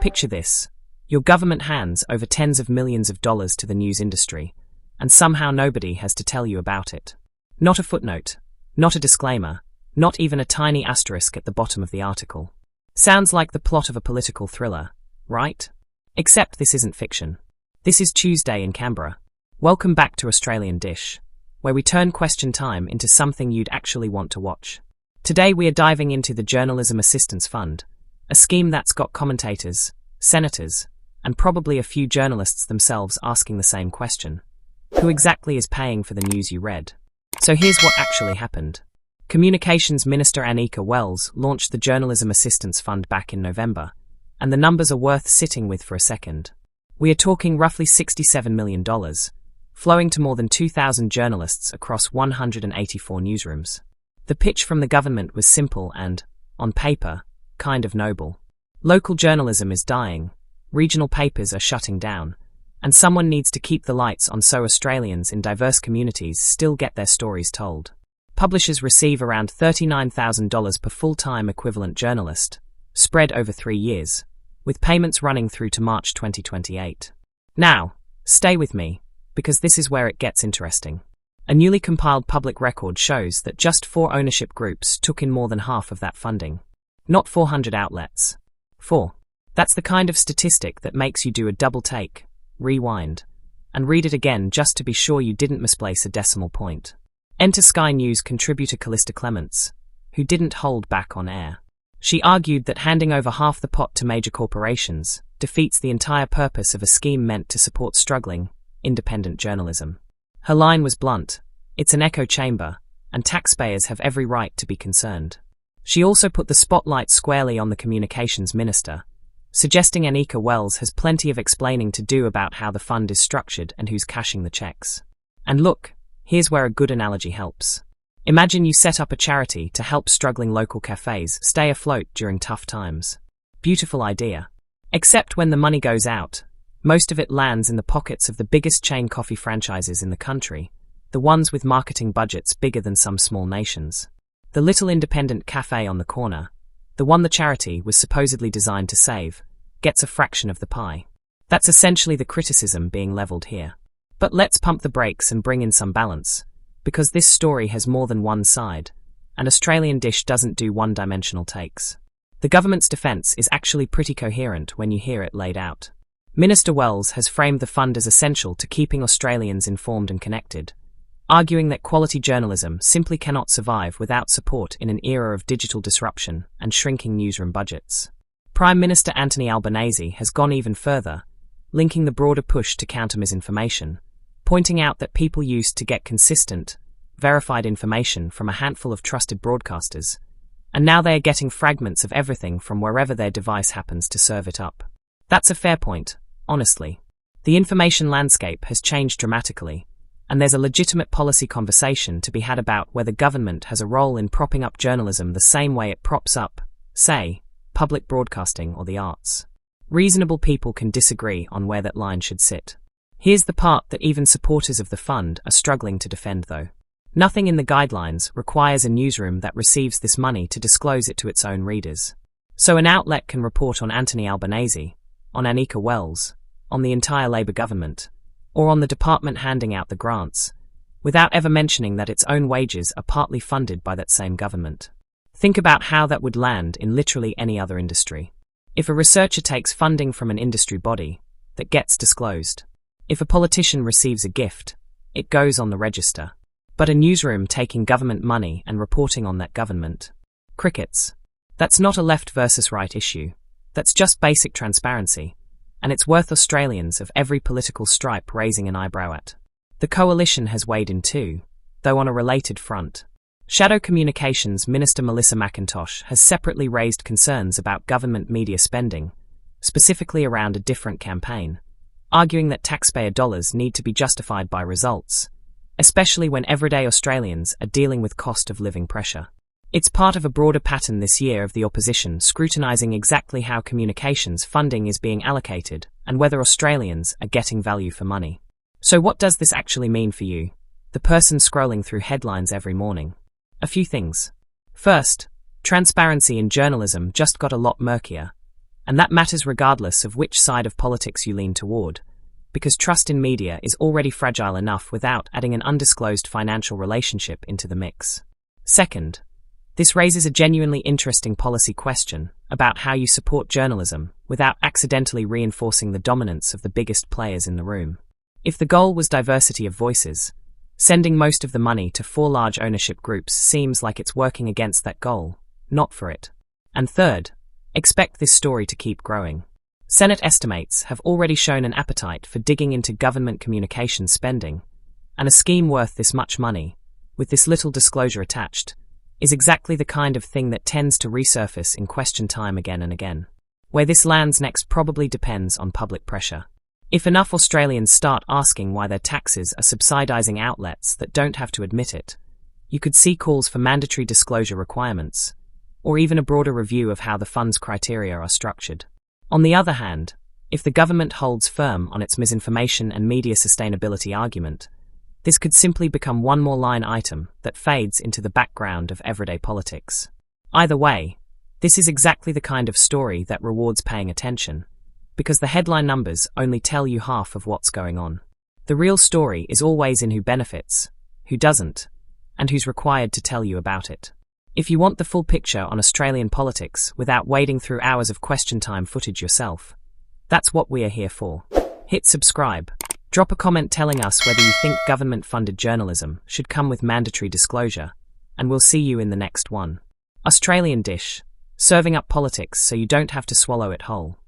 Picture this. Your government hands over tens of millions of dollars to the news industry, and somehow nobody has to tell you about it. Not a footnote, not a disclaimer, not even a tiny asterisk at the bottom of the article. Sounds like the plot of a political thriller, right? Except this isn't fiction. This is Tuesday in Canberra. Welcome back to Australian Dish, where we turn question time into something you'd actually want to watch. Today we are diving into the Journalism Assistance Fund, a scheme that's got commentators, senators, and probably a few journalists themselves asking the same question. Who exactly is paying for the news you read? So here's what actually happened. Communications Minister Anika launched the Journalism Assistance Fund back in November, and the numbers are worth sitting with for a second. We are talking roughly $67 million, flowing to more than 2,000 journalists across 184 newsrooms. The pitch from the government was simple and, on paper, kind of noble. Local journalism is dying, regional papers are shutting down, and someone needs to keep the lights on so Australians in diverse communities still get their stories told. Publishers receive around $39,000 per full-time equivalent journalist, spread over 3 years, with payments running through to March 2028. Now, stay with me, because this is where it gets interesting. A newly compiled public record shows that just 4 ownership groups took in more than half of that funding. Not 400 outlets. 4. That's the kind of statistic that makes you do a double take, rewind, and read it again just to be sure you didn't misplace a decimal point. Enter Sky News contributor Calista Clements, who didn't hold back on air. She argued that handing over half the pot to major corporations defeats the entire purpose of a scheme meant to support struggling, independent journalism. Her line was blunt: it's an echo chamber, and taxpayers have every right to be concerned. She also put the spotlight squarely on the communications minister, suggesting Anika has plenty of explaining to do about how the fund is structured and who's cashing the checks. And look, here's where a good analogy helps. Imagine you set up a charity to help struggling local cafes stay afloat during tough times. Beautiful idea. Except when the money goes out, most of it lands in the pockets of the biggest chain coffee franchises in the country, the ones with marketing budgets bigger than some small nations. The little independent cafe on the corner, the one the charity was supposedly designed to save, gets a fraction of the pie. That's essentially the criticism being leveled here. But let's pump the brakes and bring in some balance, because this story has more than one side, and Australian Dish doesn't do one-dimensional takes. The government's defence is actually pretty coherent when you hear it laid out. Minister Wells has framed the fund as essential to keeping Australians informed and connected, arguing that quality journalism simply cannot survive without support in an era of digital disruption and shrinking newsroom budgets. Prime Minister Anthony Albanese has gone even further, linking the broader push to counter misinformation, pointing out that people used to get consistent, verified information from a handful of trusted broadcasters, and now they are getting fragments of everything from wherever their device happens to serve it up. That's a fair point, honestly. The information landscape has changed dramatically, and there's a legitimate policy conversation to be had about whether government has a role in propping up journalism the same way it props up, say, public broadcasting or the arts. Reasonable people can disagree on where that line should sit. Here's the part that even supporters of the fund are struggling to defend, though. Nothing in the guidelines requires a newsroom that receives this money to disclose it to its own readers. So an outlet can report on Anthony Albanese, on Anika, on the entire Labor government, or on the department handing out the grants, without ever mentioning that its own wages are partly funded by that same government. Think about how that would land in literally any other industry. If a researcher takes funding from an industry body, that gets disclosed. If a politician receives a gift, it goes on the register. But a newsroom taking government money and reporting on that government? Crickets. That's not a left versus right issue. That's just basic transparency, and it's worth Australians of every political stripe raising an eyebrow at. The coalition has weighed in too, though on a related front. Shadow Communications Minister Melissa McIntosh has separately raised concerns about government media spending, specifically around a different campaign, arguing that taxpayer dollars need to be justified by results, especially when everyday Australians are dealing with cost of living pressure. It's part of a broader pattern this year of the opposition scrutinising exactly how communications funding is being allocated and whether Australians are getting value for money. So what does this actually mean for you, the person scrolling through headlines every morning? A few things. First, transparency in journalism just got a lot murkier. And that matters regardless of which side of politics you lean toward, because trust in media is already fragile enough without adding an undisclosed financial relationship into the mix. Second, this raises a genuinely interesting policy question about how you support journalism without accidentally reinforcing the dominance of the biggest players in the room. If the goal was diversity of voices, sending most of the money to 4 large ownership groups seems like it's working against that goal, not for it. And third, expect this story to keep growing. Senate estimates have already shown an appetite for digging into government communications spending, and a scheme worth this much money, with this little disclosure attached, is exactly the kind of thing that tends to resurface in question time again and again. Where this lands next probably depends on public pressure. If enough Australians start asking why their taxes are subsidising outlets that don't have to admit it, you could see calls for mandatory disclosure requirements, or even a broader review of how the fund's criteria are structured. On the other hand, if the government holds firm on its misinformation and media sustainability argument, this could simply become one more line item that fades into the background of everyday politics. Either way, this is exactly the kind of story that rewards paying attention, because the headline numbers only tell you half of what's going on. The real story is always in who benefits, who doesn't, and who's required to tell you about it. If you want the full picture on Australian politics without wading through hours of question time footage yourself, that's what we are here for. Hit subscribe. Drop a comment telling us whether you think government-funded journalism should come with mandatory disclosure, and we'll see you in the next one. Australian Dish, serving up politics so you don't have to swallow it whole.